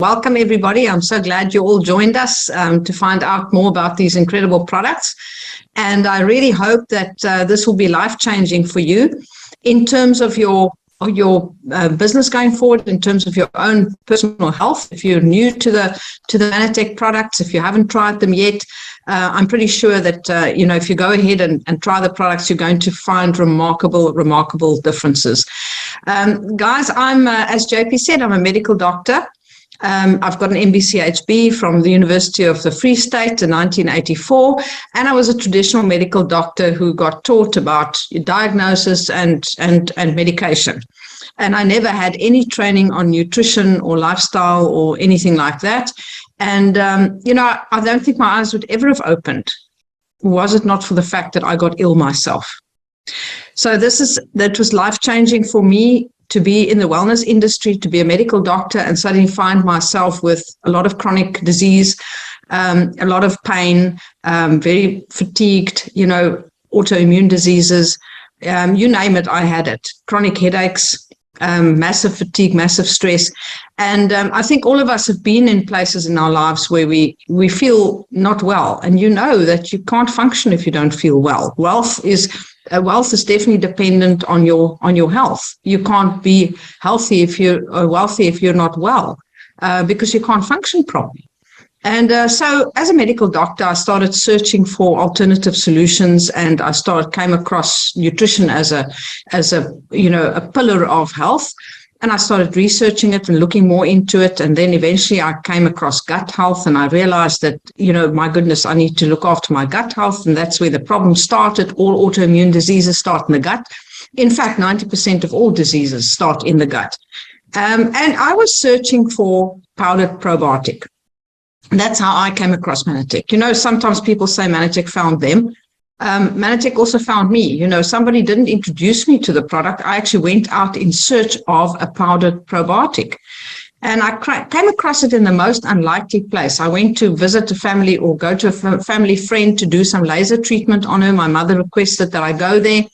Welcome, everybody. I'm so glad you all joined us to find out more about these incredible products. And I really hope that this will be life-changing for you in terms of your business going forward, in terms of your own personal health. If you're new to the Mannatech products, if you haven't tried them yet, I'm pretty sure that if you go ahead and try the products, you're going to find remarkable differences. Guys, I'm as JP said, I'm a medical doctor. I've got an MBCHB from the University of the Free State in 1984, and I was a traditional medical doctor who got taught about diagnosis and medication. And I never had any training on nutrition or lifestyle or anything like that. And, I don't think my eyes would ever have opened, was it not for the fact that I got ill myself. So that was life-changing for me, to be in the wellness industry, to be a medical doctor, and suddenly find myself with a lot of chronic disease, a lot of pain, very fatigued, autoimmune diseases, you name it, I had it. Chronic headaches, massive fatigue, massive stress. And I think all of us have been in places in our lives where we feel not well. And you know that you can't function if you don't feel well. Wealth is definitely dependent on your health. You can't be healthy if you're wealthy if you're not well, because you can't function properly. And so as a medical doctor, I started searching for alternative solutions, and I came across nutrition as a pillar of health. And I started researching it and looking more into it. And then eventually I came across gut health, and I realized that, my goodness, I need to look after my gut health. And that's where the problem started. All autoimmune diseases start in the gut. In fact, 90% of all diseases start in the gut. And I was searching for powdered probiotic. That's how I came across Mannatech. Sometimes people say Mannatech found them. Mannatech also found me. Somebody didn't introduce me to the product. I actually went out in search of a powdered probiotic. And I came across it in the most unlikely place. I went to visit a family or go to a family friend to do some laser treatment on her. My mother requested that I go there.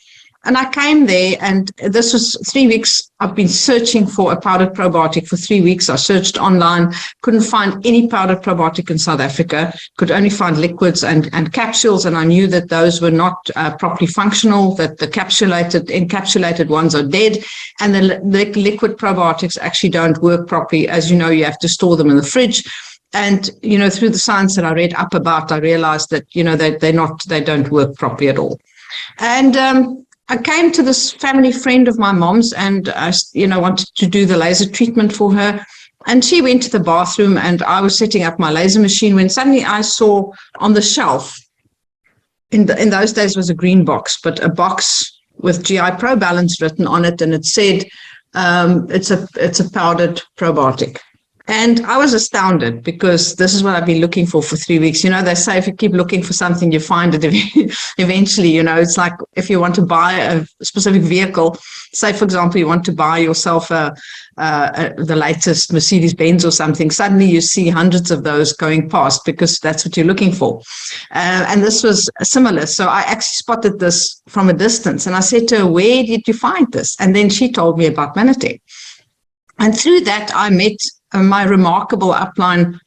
And I came there, and this was 3 weeks. I've been searching for a powdered probiotic for 3 weeks. I searched online, couldn't find any powdered probiotic in South Africa, could only find liquids and capsules. And I knew that those were not properly functional, that the encapsulated ones are dead. And the liquid probiotics actually don't work properly. As you know, you have to store them in the fridge. And, through the science that I read up about, I realized that, they don't work properly at all. And, I came to this family friend of my mom's, and I, wanted to do the laser treatment for her. And she went to the bathroom, and I was setting up my laser machine when suddenly I saw on the shelf, in those days was a green box, but a box with GI Pro Balance written on it, and it said it's a powdered probiotic. And I was astounded, because this is what I've been looking for 3 weeks. They say if you keep looking for something, you find it eventually. It's like if you want to buy a specific vehicle, say, for example, you want to buy yourself the latest Mercedes-Benz or something, suddenly you see hundreds of those going past, because that's what you're looking for. And this was similar. So I actually spotted this from a distance, and I said to her, "Where did you find this?" And then she told me about Mannatech. And through that, I met my remarkable upline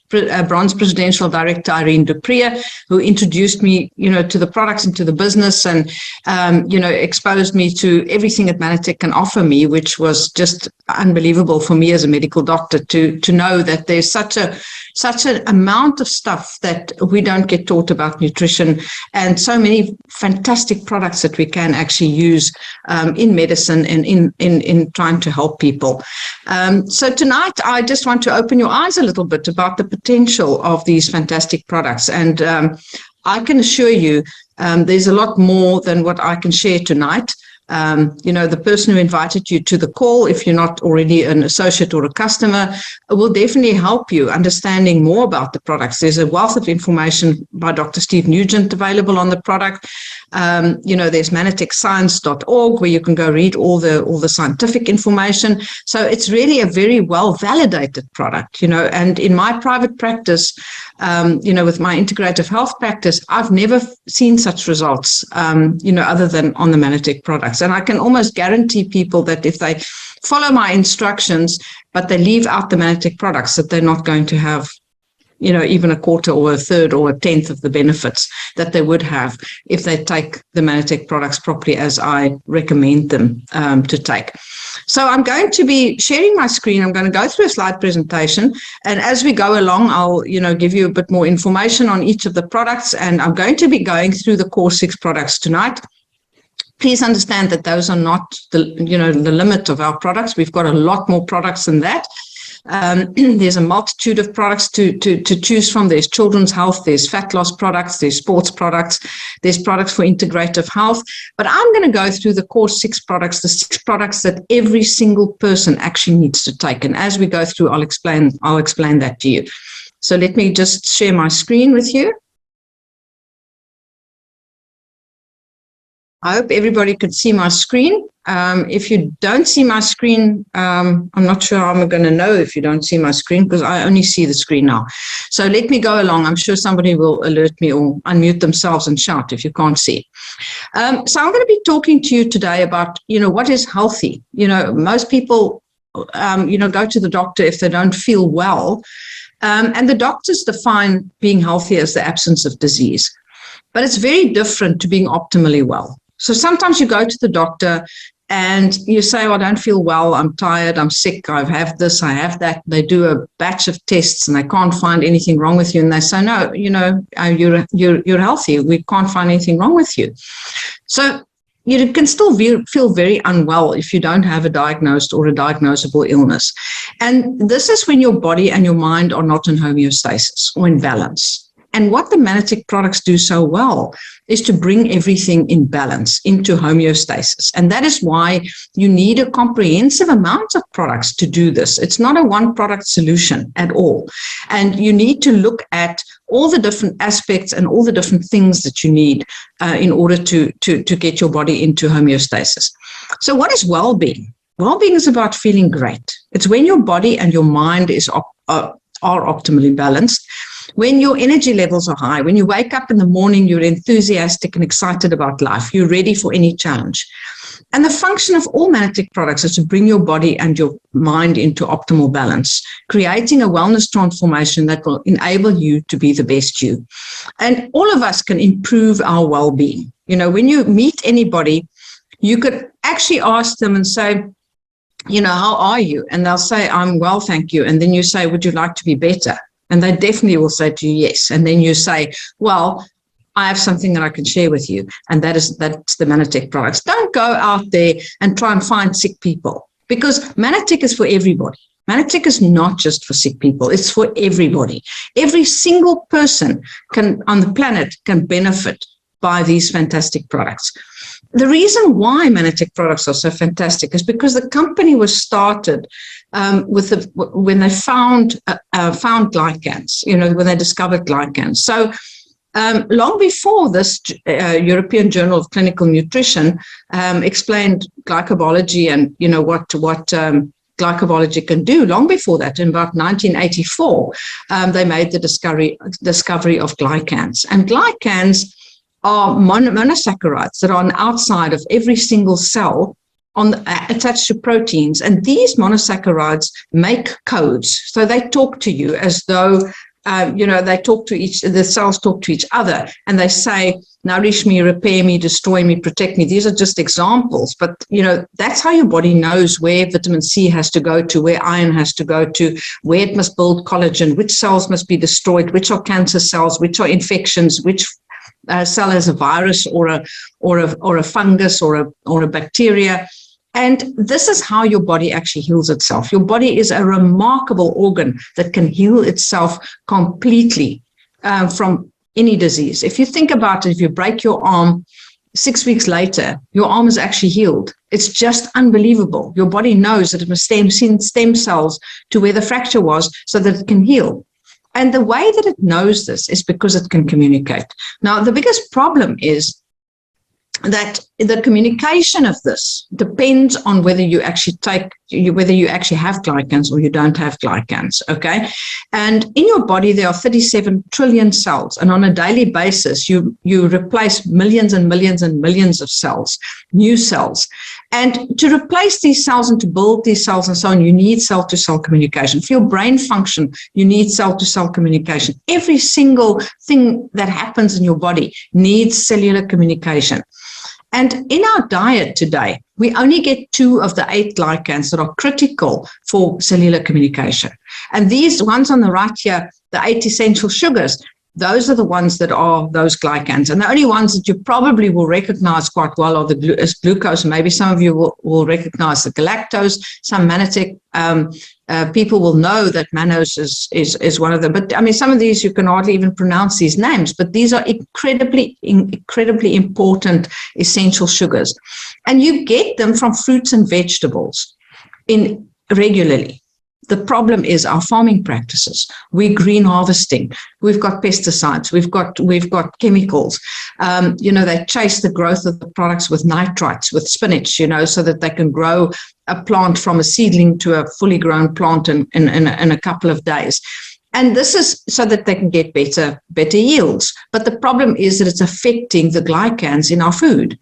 bronze presidential director, Irene Dupree, who introduced me, to the products and to the business, and, exposed me to everything that Mannatech can offer me, which was just unbelievable for me as a medical doctor to know that there's such an amount of stuff that we don't get taught about nutrition, and so many fantastic products that we can actually use in medicine and in trying to help people. So tonight, I just want to open your eyes a little bit about the potential of these fantastic products. And I can assure you there's a lot more than what I can share tonight. The person who invited you to the call, if you're not already an associate or a customer, will definitely help you understanding more about the products. There's a wealth of information by Dr. Steve Nugent available on the product. There's mannatechscience.org, where you can go read all the scientific information. So it's really a very well validated product, and in my private practice, with my integrative health practice, I've never seen such results, other than on the Mannatech products. And I can almost guarantee people that if they follow my instructions, but they leave out the Mannatech products that they're not going to have, even a quarter or a third or a tenth of the benefits that they would have if they take the Mannatech products properly as I recommend them to take. So I'm going to be sharing my screen. I'm going to go through a slide presentation. And as we go along, I'll, give you a bit more information on each of the products. And I'm going to be going through the core 6 products tonight. Please understand that those are not the limit of our products. We've got a lot more products than that. There's a multitude of products to choose from. There's children's health, there's fat loss products, there's sports products, there's products for integrative health. But I'm going to go through the core 6 products, the 6 products that every single person actually needs to take. And as we go through, I'll explain that to you. So let me just share my screen with you. I hope everybody could see my screen. If you don't see my screen, I'm not sure how I'm going to know if you don't see my screen, because I only see the screen now. So let me go along. I'm sure somebody will alert me or unmute themselves and shout if you can't see. So I'm going to be talking to you today about, what is healthy. Most people, go to the doctor if they don't feel well. And the doctors define being healthy as the absence of disease. But it's very different to being optimally well. So sometimes you go to the doctor and you say, I don't feel well, I'm tired, I'm sick, I have this, I have that. They do a batch of tests and they can't find anything wrong with you. And they say, no, you're healthy. We can't find anything wrong with you. So you can still feel very unwell if you don't have a diagnosed or a diagnosable illness. And this is when your body and your mind are not in homeostasis or in balance. And what the Mannatech products do so well is to bring everything in balance, into homeostasis. And that is why you need a comprehensive amount of products to do this. It's not a one-product solution at all. And you need to look at all the different aspects and all the different things that you need in order to get your body into homeostasis. So what is well-being? Well-being is about feeling great. It's when your body and your mind are optimally balanced. When your energy levels are high, when you wake up in the morning, you're enthusiastic and excited about life. You're ready for any challenge. And the function of all Mannatech products is to bring your body and your mind into optimal balance, creating a wellness transformation that will enable you to be the best you. And all of us can improve our well-being. When you meet anybody, you could actually ask them and say, how are you? And they'll say, I'm well, thank you. And then you say, would you like to be better? And they definitely will say to you, yes. And then you say, well, I have something that I can share with you. And that's the Mannatech products. Don't go out there and try and find sick people, because Mannatech is for everybody. Mannatech is not just for sick people. It's for everybody. Every single person on the planet can benefit by these fantastic products. The reason why Mannatech products are so fantastic is because the company was started when they found glycans, when they discovered glycans. So long before this, European Journal of Clinical Nutrition explained glycobiology and what glycobiology can do. Long before that, in about 1984, they made the discovery of glycans. And glycans are monosaccharides that are on the outside of every single cell attached to proteins. And these monosaccharides make codes. So they talk to you as though, the cells talk to each other and they say, nourish me, repair me, destroy me, protect me. These are just examples. But, that's how your body knows where vitamin C has to go to, where iron has to go to, where it must build collagen, which cells must be destroyed, which are cancer cells, which are infections, which cell has a virus or a fungus or a bacteria. And this is how your body actually heals itself. Your body is a remarkable organ that can heal itself completely from any disease. If you think about it, if you break your arm, 6 weeks later, your arm is actually healed. It's just unbelievable. Your body knows that it must send stem cells to where the fracture was so that it can heal. And the way that it knows this is because it can communicate. Now, the biggest problem is that the communication of this depends on whether you actually have glycans or you don't have glycans, okay? And in your body, there are 37 trillion cells. And on a daily basis, you replace millions and millions and millions of cells, new cells. And to replace these cells and to build these cells and so on, you need cell-to-cell communication. For your brain function, you need cell-to-cell communication. Every single thing that happens in your body needs cellular communication. And in our diet today, we only get 2 of the 8 glycans that are critical for cellular communication. And these ones on the right here, the 8 essential sugars, those are the ones that are those glycans. And the only ones that you probably will recognize quite well are the glucose. Maybe some of you will recognize the galactose. Some Mannatech people will know that mannose is one of them. But I mean, some of these you can hardly even pronounce these names, but these are incredibly important essential sugars. And you get them from fruits and vegetables regularly. The problem is our farming practices. We're green harvesting. We've got pesticides. We've got chemicals. They chase the growth of the products with nitrites, with spinach, so that they can grow a plant from a seedling to a fully grown plant in a couple of days. And this is so that they can get better yields. But the problem is that it's affecting the glycans in our food.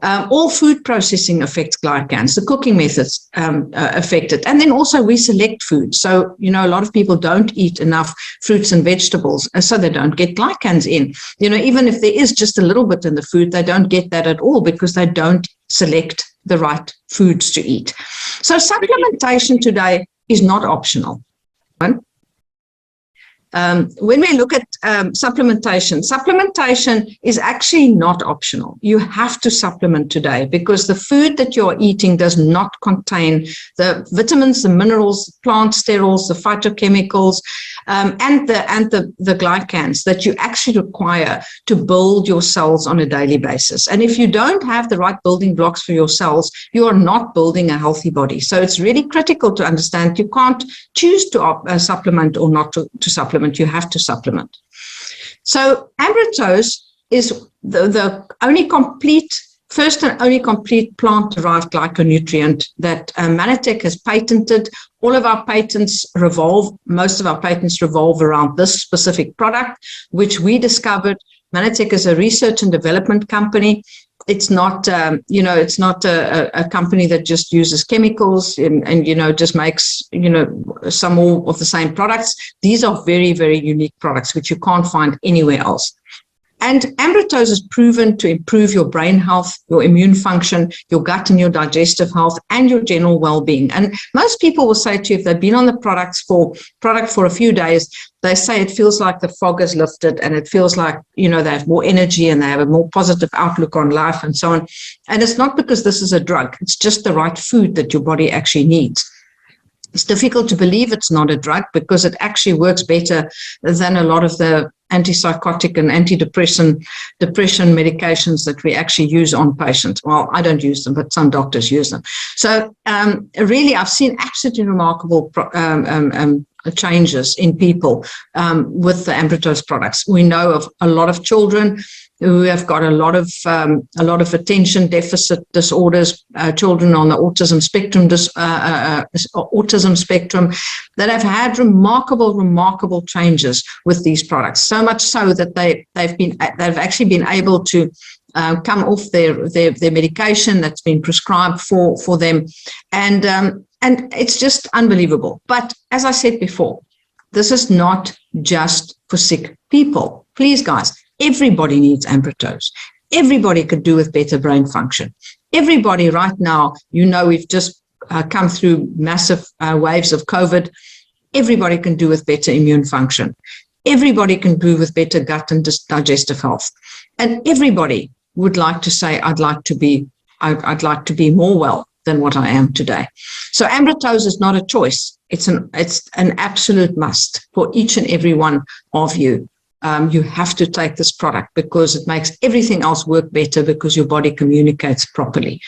All food processing affects glycans. The cooking methods affect it. And then also we select food. So, a lot of people don't eat enough fruits and vegetables, so they don't get glycans in. Even if there is just a little bit in the food, they don't get that at all because they don't select the right foods to eat. So supplementation today is not optional. When we look at supplementation is actually not optional. You have to supplement today because the food that you're eating does not contain the vitamins, the minerals, plant sterols, the phytochemicals, and the glycans that you actually require to build your cells on a daily basis. And if you don't have the right building blocks for your cells, you are not building a healthy body. So it's really critical to understand you can't choose to supplement or not to supplement. You have to supplement. So Ambrotose is the first and only complete plant-derived glyconutrient that Mannatech has patented. All of our patents most of our patents revolve around this specific product, which we discovered. Mannatech is a research and development company. It's not, it's not a company that just uses chemicals and just makes, some more of the same products. These are very, very unique products, which you can't find anywhere else. And Ambrotose is proven to improve your brain health, your immune function, your gut and your digestive health, and your general well-being. And most people will say to you, if they've been on the product for a few days, they say it feels like the fog is lifted and it feels like, they have more energy and they have a more positive outlook on life and so on. And it's not because this is a drug. It's just the right food that your body actually needs. It's difficult to believe it's not a drug because it actually works better than a lot of the antipsychotic and antidepressant medications that we actually use on patients. Well, I don't use them, but some doctors use them. So really, I've seen absolutely remarkable changes in people with the Ambrotose products. We know of a lot of children who have got a lot of attention deficit disorders, children on the autism spectrum that have had remarkable changes with these products. So much so that they've actually been able to come off their medication that's been prescribed for them, and it's just unbelievable. But as I said before, this is not just for sick people. Please, guys. Everybody needs Ambrotose. Everybody could do with better brain function. Everybody right now, we've just come through massive waves of COVID. Everybody can do with better immune function. Everybody can do with better gut and digestive health. And everybody would like to say, I'd like to be more well than what I am today. So Ambrotose is not a choice. It's an absolute must for each and every one of you. You have to take this product because it makes everything else work better because your body communicates properly.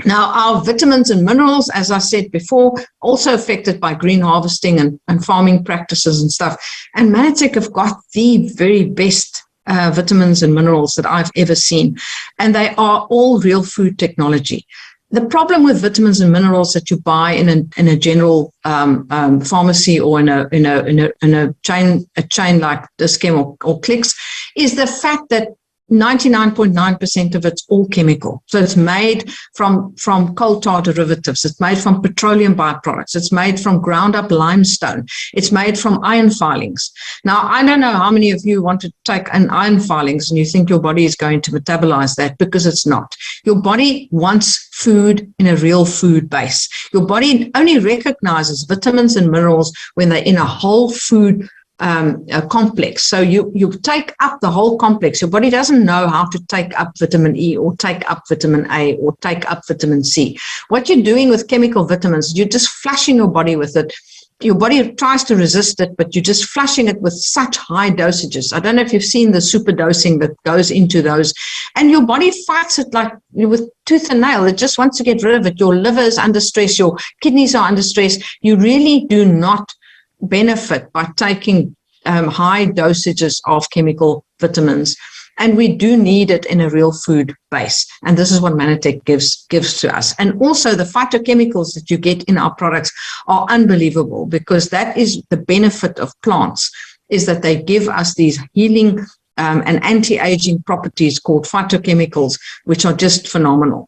Now, our vitamins and minerals, as I said before, also affected by green harvesting and farming practices and stuff. And Mannatech have got the very best vitamins and minerals that I've ever seen, and they are all real food technology. The problem with vitamins and minerals that you buy in a general pharmacy or in a chain like Dis-Chem or Clicks is the fact that 99.9% of it's all chemical. So it's made from coal tar derivatives. It's made from petroleum byproducts. It's made from ground up limestone. It's made from iron filings. Now, I don't know how many of you want to take an iron filings and you think your body is going to metabolize that, because it's not. Your body wants food in a real food base. Your body only recognizes vitamins and minerals when they're in a whole food a complex. So you take up the whole complex. Your body doesn't know how to take up vitamin E or take up vitamin A or take up vitamin C. What you're doing with chemical vitamins, you're just flushing your body with it. Your body tries to resist it, but you're just flushing it with such high dosages. I don't know if you've seen the super dosing that goes into those, and your body fights it like with tooth and nail. It just wants to get rid of it. Your liver is under stress. Your kidneys are under stress. You really do not benefit by taking high dosages of chemical vitamins, and we do need it in a real food base, and this is what Mannatech gives to us. And also the phytochemicals that you get in our products are unbelievable, because that is the benefit of plants, is that they give us these healing and anti-aging properties called phytochemicals, which are just phenomenal.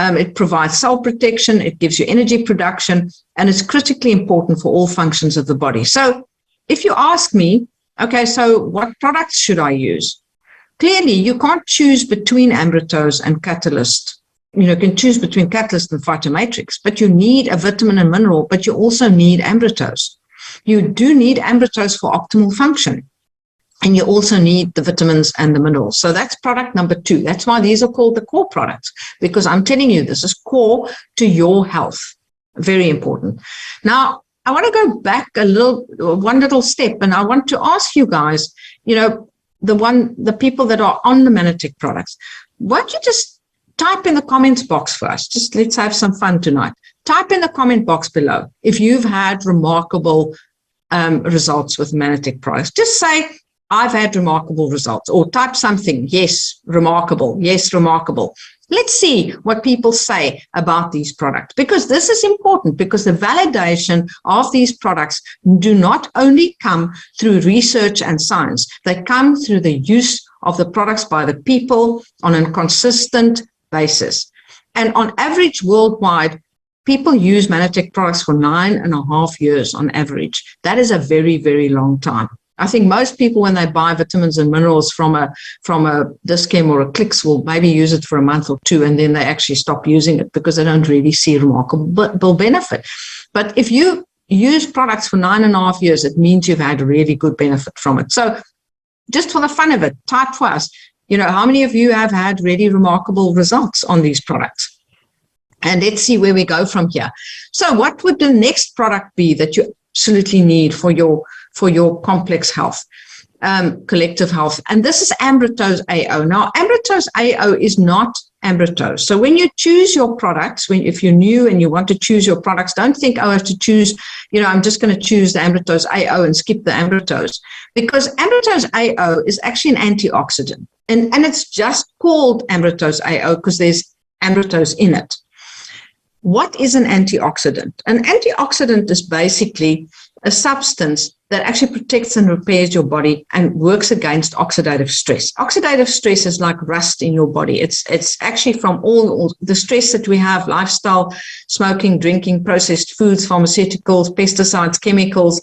It provides cell protection, it gives you energy production, and it's critically important for all functions of the body. So if you ask me, okay, so what products should I use? Clearly, you can't choose between Ambrotose and Catalyst. You can choose between Catalyst and Phytomatrix, but you need a vitamin and mineral, but you also need Ambrotose. You do need Ambrotose for optimal function. And you also need the vitamins and the minerals. So that's product number 2. That's why these are called the core products, because I'm telling you, this is core to your health. Very important. Now, I want to go back one little step, and I want to ask you guys, the people that are on the Mannatech products, why don't you just type in the comments box for us? Just let's have some fun tonight. Type in the comment box below if you've had remarkable results with Mannatech products. Just say, I've had remarkable results, or type something. Yes, remarkable. Yes, remarkable. Let's see what people say about these products, because this is important, because the validation of these products do not only come through research and science, they come through the use of the products by the people on a consistent basis. And on average worldwide, people use Mannatech products for 9.5 years on average. That is a very, very long time. I think most people, when they buy vitamins and minerals from a Dis-Chem or a Clicks, will maybe use it for a month or 2, and then they actually stop using it because they don't really see remarkable benefit. But if you use products for 9.5 years, it means you've had a really good benefit from it. So just for the fun of it, type for us, how many of you have had really remarkable results on these products? And let's see where we go from here. So what would the next product be that you absolutely need for your complex health, collective health? And this is Ambrotose AO. Now, Ambrotose AO is not Ambrotose. So when you choose your products, if you're new and you want to choose your products, don't think, I have to choose, I'm just going to choose the Ambrotose AO and skip the Ambrotose, because Ambrotose AO is actually an antioxidant. And it's just called Ambrotose AO because there's Ambrotose in it. What is an antioxidant? An antioxidant is basically a substance that actually protects and repairs your body and works against oxidative stress. Oxidative stress is like rust in your body. It's actually from all the stress that we have: lifestyle, smoking, drinking, processed foods, pharmaceuticals, pesticides, chemicals,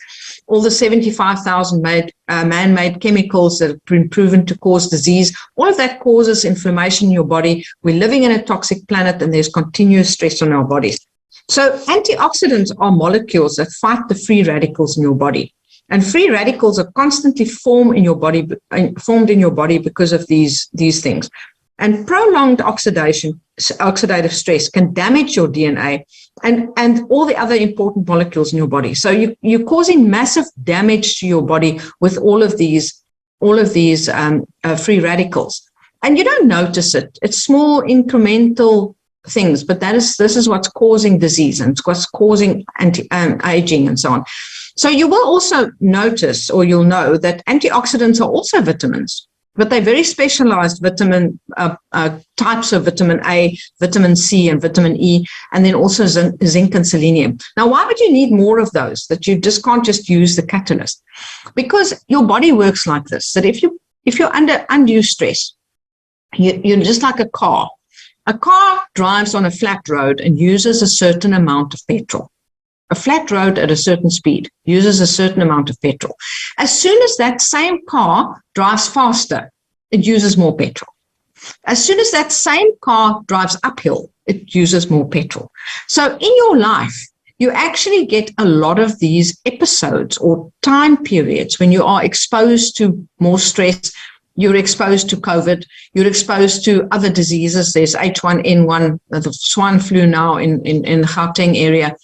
all the 75,000 man-made chemicals that have been proven to cause disease. All of that causes inflammation in your body. We're living in a toxic planet, and there's continuous stress on our bodies. So antioxidants are molecules that fight the free radicals in your body. And free radicals are constantly formed in your body because of these things. And prolonged oxidative stress can damage your DNA and all the other important molecules in your body. So you're causing massive damage to your body with all of these free radicals. And you don't notice it. It's small incremental things, but this is what's causing disease, and it's what's causing aging and so on. So you will also notice, or you'll know, that antioxidants are also vitamins. but they're very specialized vitamin types of vitamin A, vitamin C, and vitamin E, and then also zinc and selenium. Now, why would you need more of those that you just can't just use the catalyst? Because your body works like this, that if you're under undue stress, you're just like a car. A car drives on a flat road and uses a certain amount of petrol. A flat road at a certain speed uses a certain amount of petrol. As soon as that same car drives faster, it uses more petrol. As soon as that same car drives uphill, it uses more petrol. So in your life, you actually get a lot of these episodes or time periods when you are exposed to more stress. You're exposed to COVID, you're exposed to other diseases. There's H1N1, the swine flu now in the Gauteng area.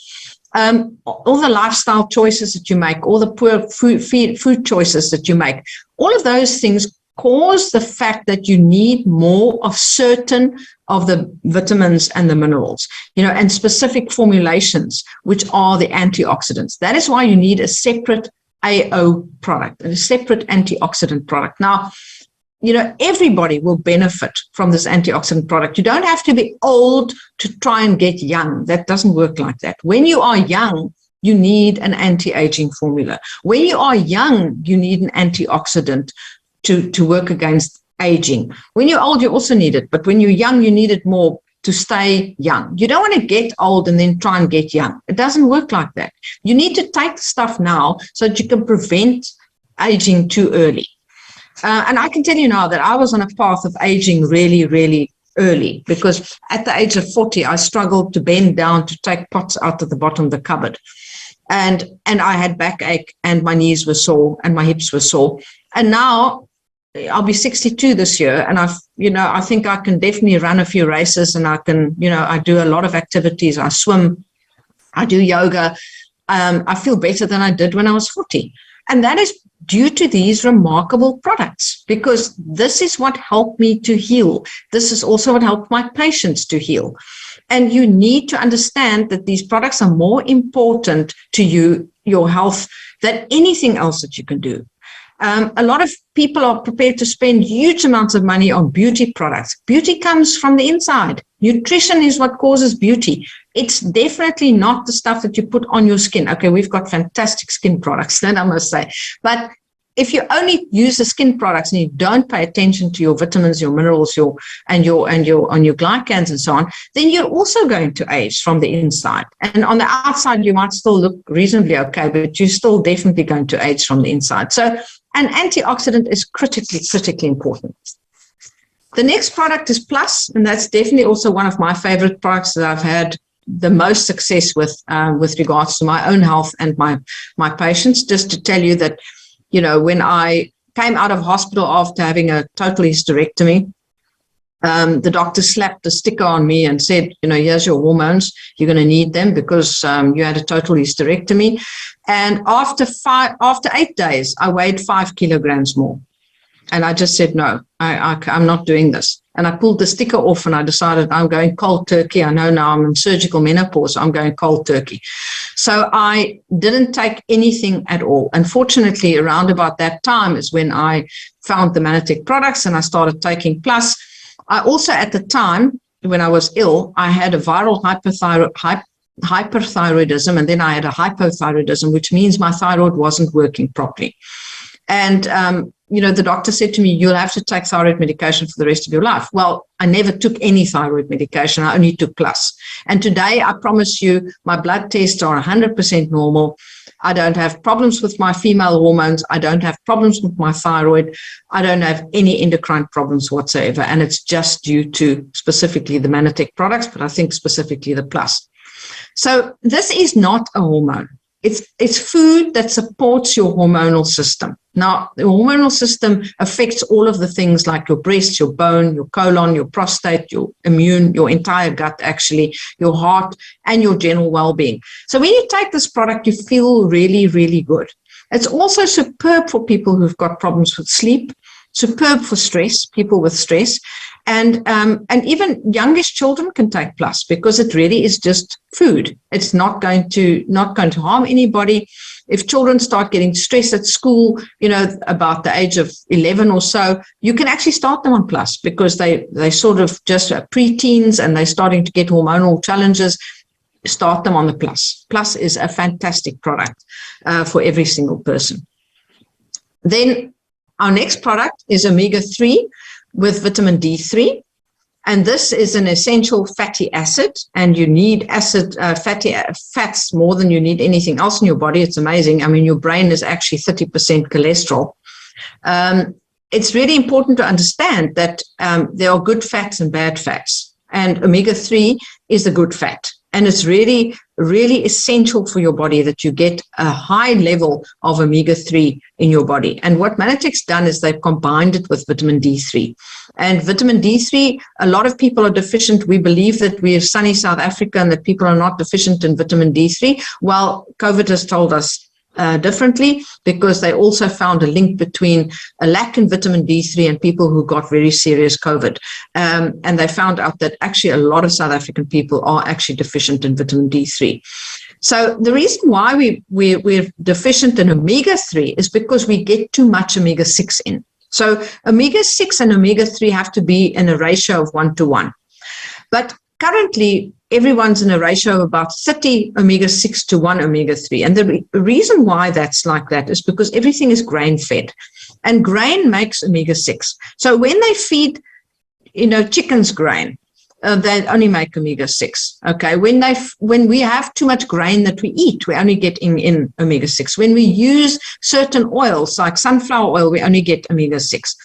All the lifestyle choices that you make, all the poor food choices that you make, all of those things cause the fact that you need more of certain of the vitamins and the minerals, and specific formulations, which are the antioxidants. That is why you need a separate AO product, a separate antioxidant product. Now, everybody will benefit from this antioxidant product. You don't have to be old to try and get young. That doesn't work like that. When you are young, you need an anti-aging formula. When you are young, you need an antioxidant to work against aging. When you're old, you also need it. But when you're young, you need it more to stay young. You don't want to get old and then try and get young. It doesn't work like that. You need to take the stuff now so that you can prevent aging too early. And I can tell you now that I was on a path of aging really, really early, because at the age of 40, I struggled to bend down to take pots out of the bottom of the cupboard. And I had backache, and my knees were sore, and my hips were sore. And now I'll be 62 this year, and I think I can definitely run a few races, and I can, I do a lot of activities. I swim, I do yoga. I feel better than I did when I was 40. And that is due to these remarkable products, because this is what helped me to heal. This is also what helped my patients to heal. And you need to understand that these products are more important to you, your health, than anything else that you can do. A lot of people are prepared to spend huge amounts of money on beauty products. Beauty comes from the inside. Nutrition is what causes beauty. It's definitely not the stuff that you put on your skin. Okay, we've got fantastic skin products, that I must say. But if you only use the skin products and you don't pay attention to your vitamins, your minerals, your glycans and so on, then you're also going to age from the inside. And on the outside, you might still look reasonably okay, but you're still definitely going to age from the inside. So an antioxidant is critically important. The next product is Plus, and that's definitely also one of my favorite products that I've had the most success with regards to my own health and my patients. Just to tell you that, when I came out of hospital after having a total hysterectomy, the doctor slapped a sticker on me and said, here's your hormones. You're going to need them because you had a total hysterectomy. And after 8 days, I weighed 5 kilograms more. And I just said, no, I'm not doing this. And I pulled the sticker off and I decided I'm going cold turkey. I know now I'm in surgical menopause. I'm going cold turkey. So I didn't take anything at all. Unfortunately, around about that time is when I found the Mannatech products and I started taking Plus. I also, at the time, when I was ill, I had a viral hyperthyroidism, and then I had a hypothyroidism, which means my thyroid wasn't working properly. And, the doctor said to me, you'll have to take thyroid medication for the rest of your life. Well, I never took any thyroid medication. I only took Plus. And today, I promise you, my blood tests are 100% normal. I don't have problems with my female hormones. I don't have problems with my thyroid. I don't have any endocrine problems whatsoever. And it's just due to specifically the Mannatech products, but I think specifically the Plus. So this is not a hormone. It's food that supports your hormonal system. Now, the hormonal system affects all of the things like your breast, your bone, your colon, your prostate, your immune, your entire gut, actually, your heart, and your general well-being. So when you take this product, you feel really, really good. It's also superb for people who've got problems with sleep, superb for stress, people with stress. And even youngish children can take Plus because it really is just food. It's not going to harm anybody. if children start getting stressed at school, about the age of 11 or so, you can actually start them on Plus, because they sort of just are pre-teens and they're starting to get hormonal challenges. Start them on the Plus. Plus is a fantastic product for every single person. Then our next product is omega-3 with vitamin D3. And this is an essential fatty acid, and you need fatty fats more than you need anything else in your body. It's amazing. I mean, your brain is actually 30% cholesterol. It's really important to understand that there are good fats and bad fats, and omega-3 is a good fat. And it's really, really essential for your body that you get a high level of omega-3 in your body. And what Mannatech's done is they've combined it with vitamin D3. And vitamin D3, a lot of people are deficient. We believe that we have sunny South Africa and that people are not deficient in vitamin D3. Well, COVID has told us differently, because they also found a link between a lack in vitamin D3 and people who got very serious COVID. And they found out that actually a lot of South African people are actually deficient in vitamin D3. So the reason why we're deficient in omega-3 is because we get too much omega-6 in. So omega-6 and omega-3 have to be in a ratio of 1:1. But currently, everyone's in a ratio of about 30 omega-6 to 1 omega-3. And the reason why that's like that is because everything is grain-fed. And grain makes omega-6. So when they feed, chickens grain, they only make omega-6. Okay, when we have too much grain that we eat, we only get in omega-6. When we use certain oils like sunflower oil, we only get omega-6.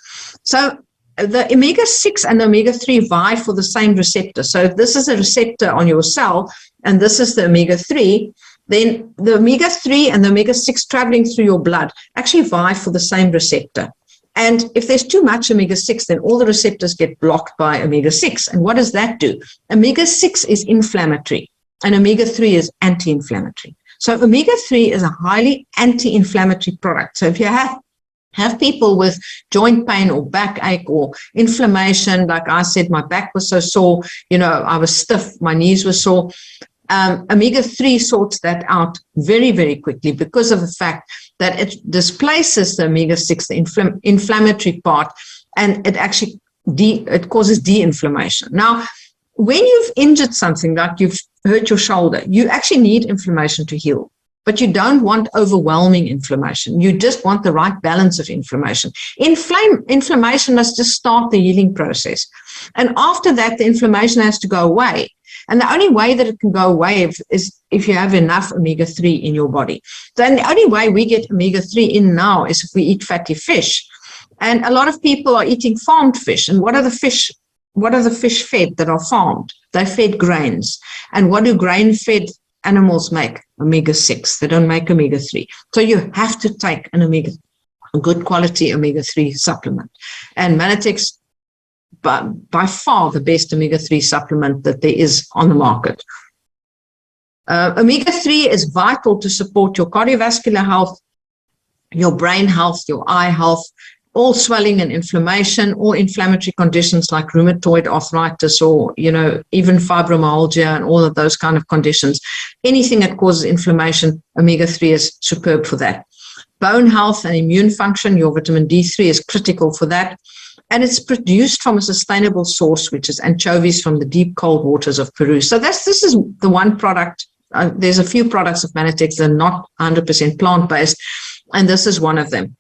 So the omega-6 and the omega-3 vie for the same receptor. So if this is a receptor on your cell and this is the omega-3, then the omega-3 and the omega-6 traveling through your blood actually vie for the same receptor. And if there's too much omega-6, then all the receptors get blocked by omega-6. And what does that do? Omega-6 is inflammatory and omega-3 is anti-inflammatory. So omega-3 is a highly anti-inflammatory product. So if you have people with joint pain or backache or inflammation, like I said, my back was so sore, I was stiff, my knees were sore. Omega-3 sorts that out very, very quickly because of the fact that it displaces the omega-6, the inflammatory part, and it actually it causes de-inflammation. Now, when you've injured something, like you've hurt your shoulder, you actually need inflammation to heal. But you don't want overwhelming inflammation. You just want the right balance of inflammation. Inflammation must just start the healing process. And after that, the inflammation has to go away. And the only way that it can go away is if you have enough omega-3 in your body. Then the only way we get omega-3 in now is if we eat fatty fish. And a lot of people are eating farmed fish. And what are the fish fed that are farmed? They're fed grains. And what do grain-fed animals make? Omega-6. They don't make omega-3. So you have to take a good quality omega-3 supplement. And Mannatech's by far the best omega-3 supplement that there is on the market. Omega-3 is vital to support your cardiovascular health, your brain health, your eye health, all swelling and inflammation, all inflammatory conditions like rheumatoid arthritis or, even fibromyalgia and all of those kind of conditions. Anything that causes inflammation, omega-3 is superb for that. Bone health and immune function, your vitamin D3 is critical for that. And it's produced from a sustainable source, which is anchovies from the deep cold waters of Peru. So this is the one product. There's a few products of Mannatech that are not 100% plant-based, and this is one of them.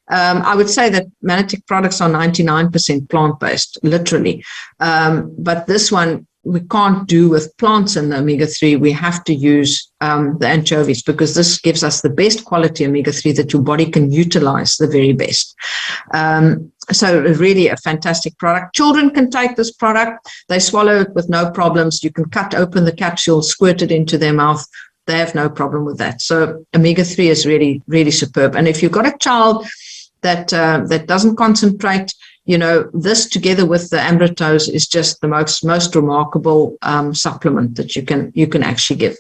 I would say that Mannatech products are 99% plant-based, literally. But this one, we can't do with plants in the omega-3. We have to use the anchovies because this gives us the best quality omega-3 that your body can utilize the very best. So really a fantastic product. Children can take this product. They swallow it with no problems. You can cut open the capsule, squirt it into their mouth. They have no problem with that. So omega-3 is really, really superb. And if you've got a child that doesn't concentrate, this together with the Ambrotose is just the most remarkable supplement that you can actually give.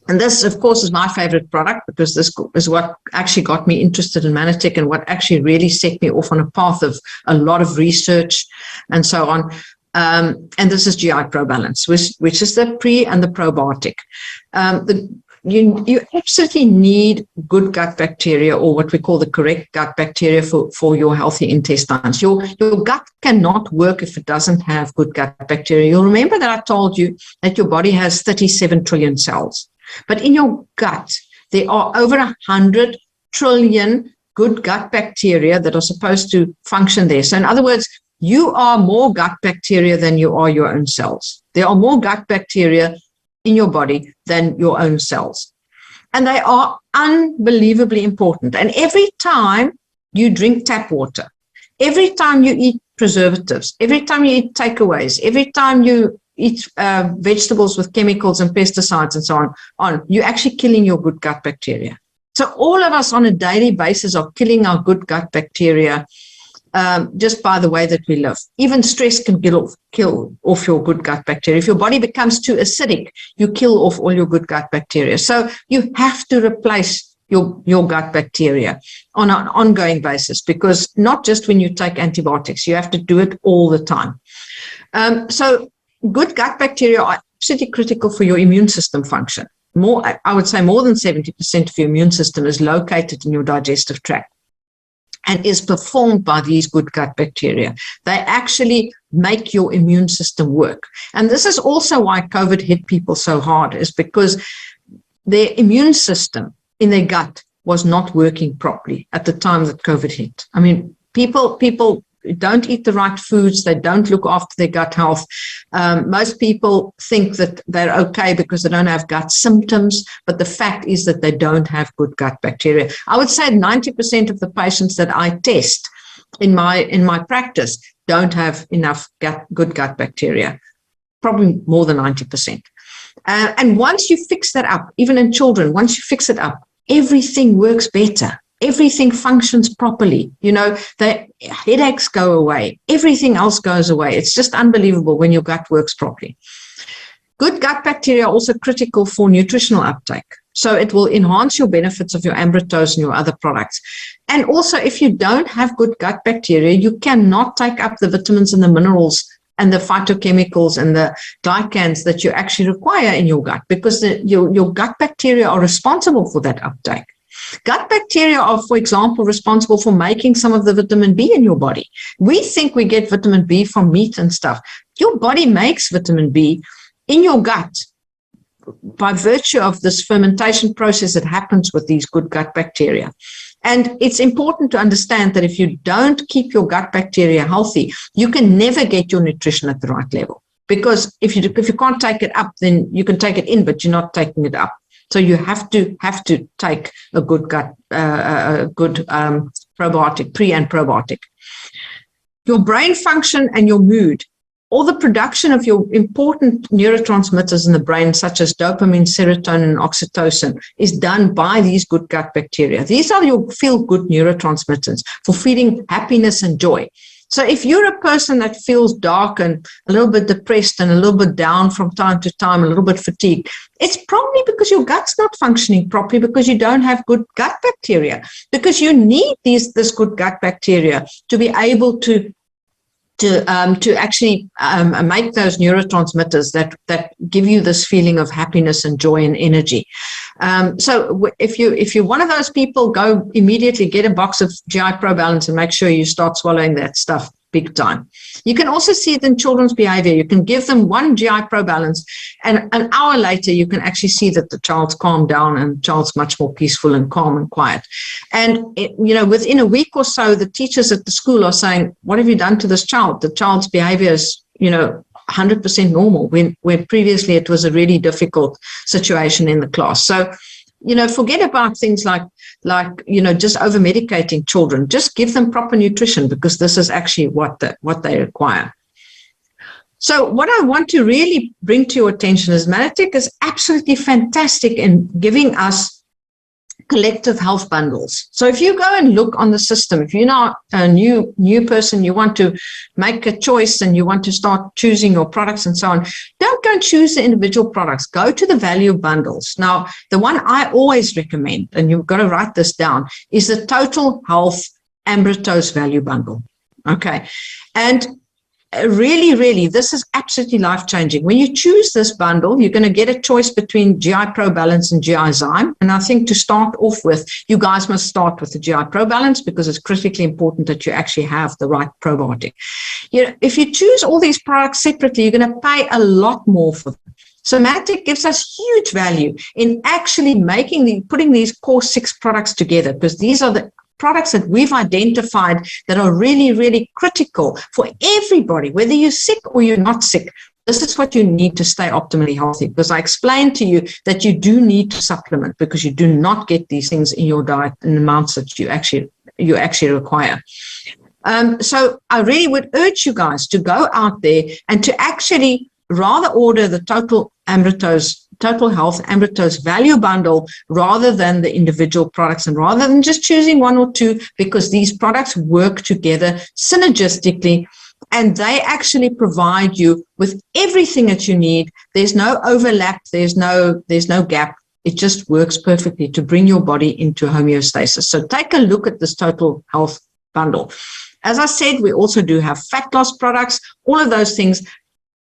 And this, of course, is my favorite product because this is what actually got me interested in Mannatech and what actually really set me off on a path of a lot of research and so on. And this is GI Pro Balance, which is the pre and the probiotic. The you absolutely need good gut bacteria, or what we call the correct gut bacteria for your healthy intestines. Your gut cannot work if it doesn't have good gut bacteria. You'll remember that I told you that your body has 37 trillion cells. But in your gut, there are over 100 trillion good gut bacteria that are supposed to function there. So in other words, you are more gut bacteria than you are your own cells. There are more gut bacteria in your body than your own cells. And they are unbelievably important. And every time you drink tap water, every time you eat preservatives, every time you eat takeaways, every time you eat vegetables with chemicals and pesticides and so on, you're actually killing your good gut bacteria. So all of us on a daily basis are killing our good gut bacteria just by the way that we live. Even stress can kill off your good gut bacteria. If your body becomes too acidic, you kill off all your good gut bacteria. So you have to replace your gut bacteria on an ongoing basis, because not just when you take antibiotics, you have to do it all the time. So good gut bacteria are absolutely critical for your immune system function. I would say more than 70% of your immune system is located in your digestive tract and is performed by these good gut bacteria. They actually make your immune system work. And this is also why COVID hit people so hard, is because their immune system in their gut was not working properly at the time that COVID hit. I mean, people don't eat the right foods. They don't look after their gut health. Most people think that they're okay because they don't have gut symptoms, but the fact is that they don't have good gut bacteria. I would say 90% of the patients that I test in my practice don't have enough good gut bacteria, probably more than 90%. And once you fix that up, even in children, once you fix it up, everything works better. Everything functions properly. You know, the headaches go away. Everything else goes away. It's just unbelievable when your gut works properly. Good gut bacteria are also critical for nutritional uptake. So it will enhance your benefits of your Ambrotose and your other products. And also, if you don't have good gut bacteria, you cannot take up the vitamins and the minerals and the phytochemicals and the glycans that you actually require in your gut, because your gut bacteria are responsible for that uptake. Gut bacteria are, for example, responsible for making some of the vitamin B in your body. We think we get vitamin B from meat and stuff. Your body makes vitamin B in your gut by virtue of this fermentation process that happens with these good gut bacteria. And it's important to understand that if you don't keep your gut bacteria healthy, you can never get your nutrition at the right level. Because if you can't take it up, then you can take it in, but you're not taking it up. So you have to take a good probiotic, pre and probiotic. Your brain function and your mood, all the production of your important neurotransmitters in the brain, such as dopamine, serotonin, and oxytocin, is done by these good gut bacteria. These are your feel-good neurotransmitters for feeling happiness and joy. So if you're a person that feels dark and a little bit depressed and a little bit down from time to time, a little bit fatigued, it's probably because your gut's not functioning properly, because you don't have good gut bacteria, because you need this good gut bacteria to be able to actually make those neurotransmitters that give you this feeling of happiness and joy and energy. So if you're one of those people, go immediately get a box of GI Pro Balance and make sure you start swallowing that stuff big time. You can also see it in children's behavior. You can give them one GI Pro Balance, and an hour later you can actually see that the child's calmed down and the child's much more peaceful and calm and quiet. And within a week or so, the teachers at the school are saying, what have you done to this child? The child's behavior is 100% normal, when previously it was a really difficult situation in the class. So forget about things like just over medicating children. Just give them proper nutrition, because this is actually what they require. So what I want to really bring to your attention is Mannatech is absolutely fantastic in giving us collective health bundles. So if you go and look on the system, if you're not a new person, you want to make a choice and you want to start choosing your products and so on, don't go and choose the individual products. Go to the value bundles. Now, the one I always recommend, and you've got to write this down, is the Total Health Ambrotose Value Bundle. Okay. And really, this is absolutely life-changing. When you choose this bundle, you're going to get a choice between GI Pro Balance and GI Zyme. And I think to start off with, you guys must start with the GI Pro Balance because it's critically important that you actually have the right probiotic. If you choose all these products separately, you're going to pay a lot more for them. So Mannatech gives us huge value in actually putting these core 6 products together, because these are the products that we've identified that are really, really critical for everybody, whether you're sick or you're not sick. This is what you need to stay optimally healthy, because I explained to you that you do need to supplement because you do not get these things in your diet in amounts that you actually require. So I really would urge you guys to go out there and to actually rather order the Total Health Ambrotose Value Bundle rather than the individual products, and rather than just choosing 1 or 2, because these products work together synergistically and they actually provide you with everything that you need. There's no overlap, there's no gap. It just works perfectly to bring your body into homeostasis. So take a look at this Total Health Bundle. As I said, we also do have fat loss products, all of those things.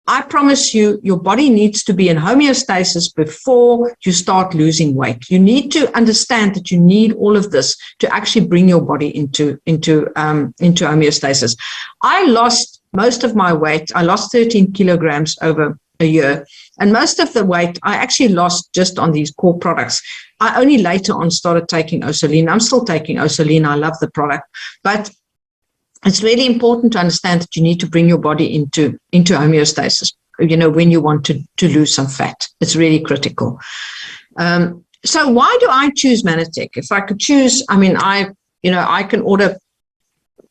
I promise you, your body needs to be in homeostasis before you start losing weight. You need to understand that you need all of this to actually bring your body into homeostasis. I lost most of my weight. I lost 13 kilograms over a year. And most of the weight I actually lost just on these core products. I only later on started taking Osaline. I'm still taking Osaline. I love the product. But it's really important to understand that you need to bring your body into homeostasis, when you want to lose some fat. It's really critical. So why do I choose Mannatech? If I could choose, I can order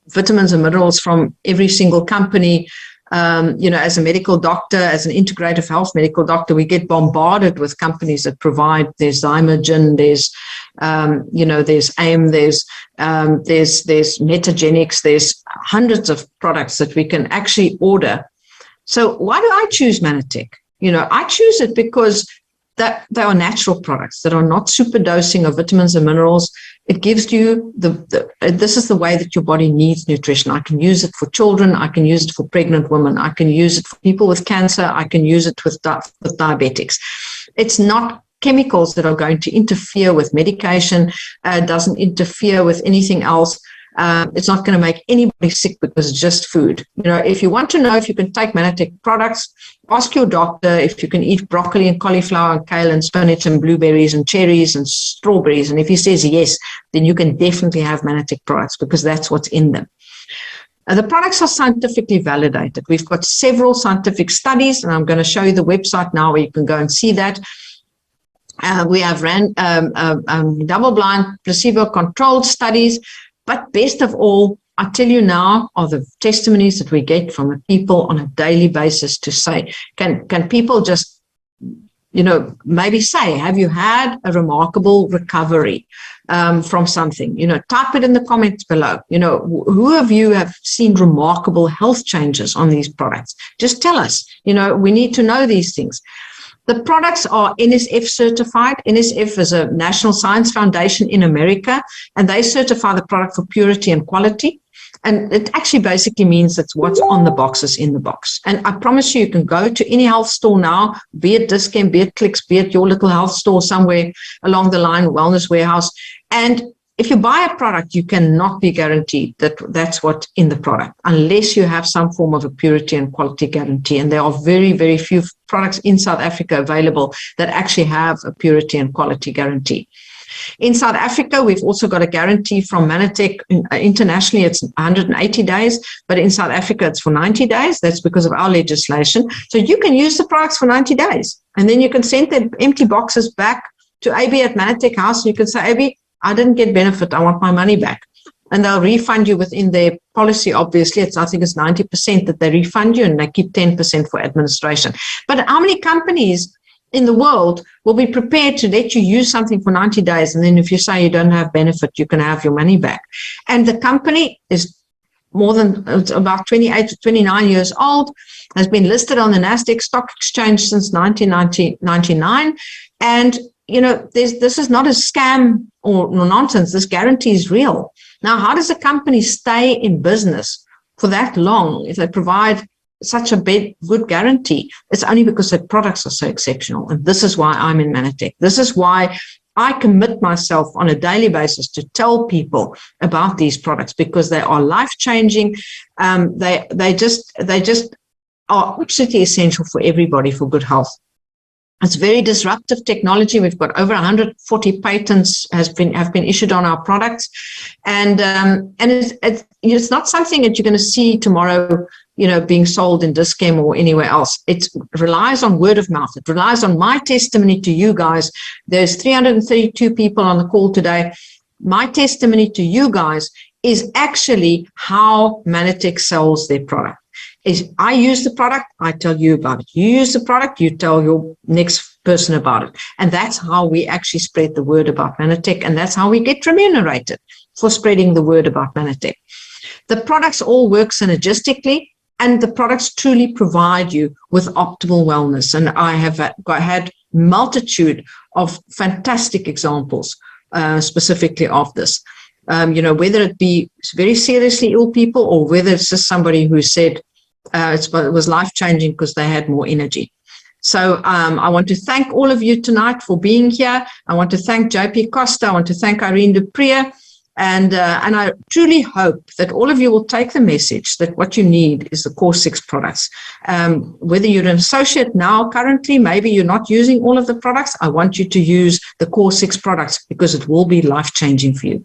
vitamins and minerals from every single company. As a medical doctor, as an integrative health medical doctor, we get bombarded with companies that provide. There's Zymergen, there's AIM, there's Metagenics, there's hundreds of products that we can actually order. So why do I choose Mannatech? I choose it because that they are natural products that are not super dosing of vitamins and minerals. It gives you this is the way that your body needs nutrition. I can use it for children. I can use it for pregnant women. I can use it for people with cancer. I can use it with diabetics. It's not chemicals that are going to interfere with medication. It doesn't interfere with anything else. It's not going to make anybody sick because it's just food. If you want to know if you can take Mannatech products, ask your doctor if you can eat broccoli and cauliflower and kale and spinach and blueberries and cherries and strawberries. And if he says yes, then you can definitely have Mannatech products because that's what's in them. The products are scientifically validated. We've got several scientific studies, and I'm going to show you the website now where you can go and see that. We have double-blind, placebo-controlled studies. But best of all, I tell you now, are the testimonies that we get from the people on a daily basis to say, can people just, maybe say, have you had a remarkable recovery from something? Type it in the comments below. Who of you have seen remarkable health changes on these products? Just tell us. We need to know these things. The products are NSF certified. NSF is a National Science Foundation in America, and they certify the product for purity and quality. And it actually basically means that's what's on the boxes in the box. And I promise you can go to any health store now, be it Discount, be it Clicks, be it your little health store somewhere along the line, Wellness Warehouse. And if you buy a product, you cannot be guaranteed that that's what's in the product unless you have some form of a purity and quality guarantee. And there are very, very few products in South Africa available that actually have a purity and quality guarantee. In South Africa, we've also got a guarantee from Mannatech. Internationally, it's 180 days, but in South Africa, it's for 90 days. That's because of our legislation. So you can use the products for 90 days, and then you can send the empty boxes back to AB at Mannatech House. You can say, AB, I didn't get benefit. I want my money back. And they'll refund you within their policy. Obviously, I think it's 90% that they refund you, and they keep 10% for administration. But how many companies in the world will be prepared to let you use something for 90 days? And then if you say you don't have benefit, you can have your money back. And the company is it's about 28 to 29 years old, has been listed on the Nasdaq Stock Exchange since 1999. And this is not a scam or nonsense. This guarantee is real. Now, how does a company stay in business for that long if they provide such a good guarantee, it's only because the products are so exceptional. And this is why I'm in Mannatech. This is why I commit myself on a daily basis to tell people about these products, because they are life-changing. They just are absolutely essential for everybody for good health. It's very disruptive technology. We've got over 140 patents have been issued on our products, and it's not something that you're going to see tomorrow, being sold in Dis-Chem or anywhere else. It relies on word of mouth. It relies on my testimony to you guys. There's 332 people on the call today. My testimony to you guys is actually how Mannatech sells their product. Is I use the product, I tell you about it. You use the product, you tell your next person about it. And that's how we actually spread the word about Mannatech, and that's how we get remunerated for spreading the word about Mannatech. The products all work synergistically, and the products truly provide you with optimal wellness. And I have had multitude of fantastic examples specifically of this. Whether it be very seriously ill people, or whether it's just somebody who said, it was life-changing because they had more energy. So I want to thank all of you tonight for being here. I want to thank JP Costa. I want to thank Irene Duprier. And I truly hope that all of you will take the message that what you need is the Core 6 products. Whether you're an associate now, currently, maybe you're not using all of the products, I want you to use the Core 6 products, because it will be life-changing for you.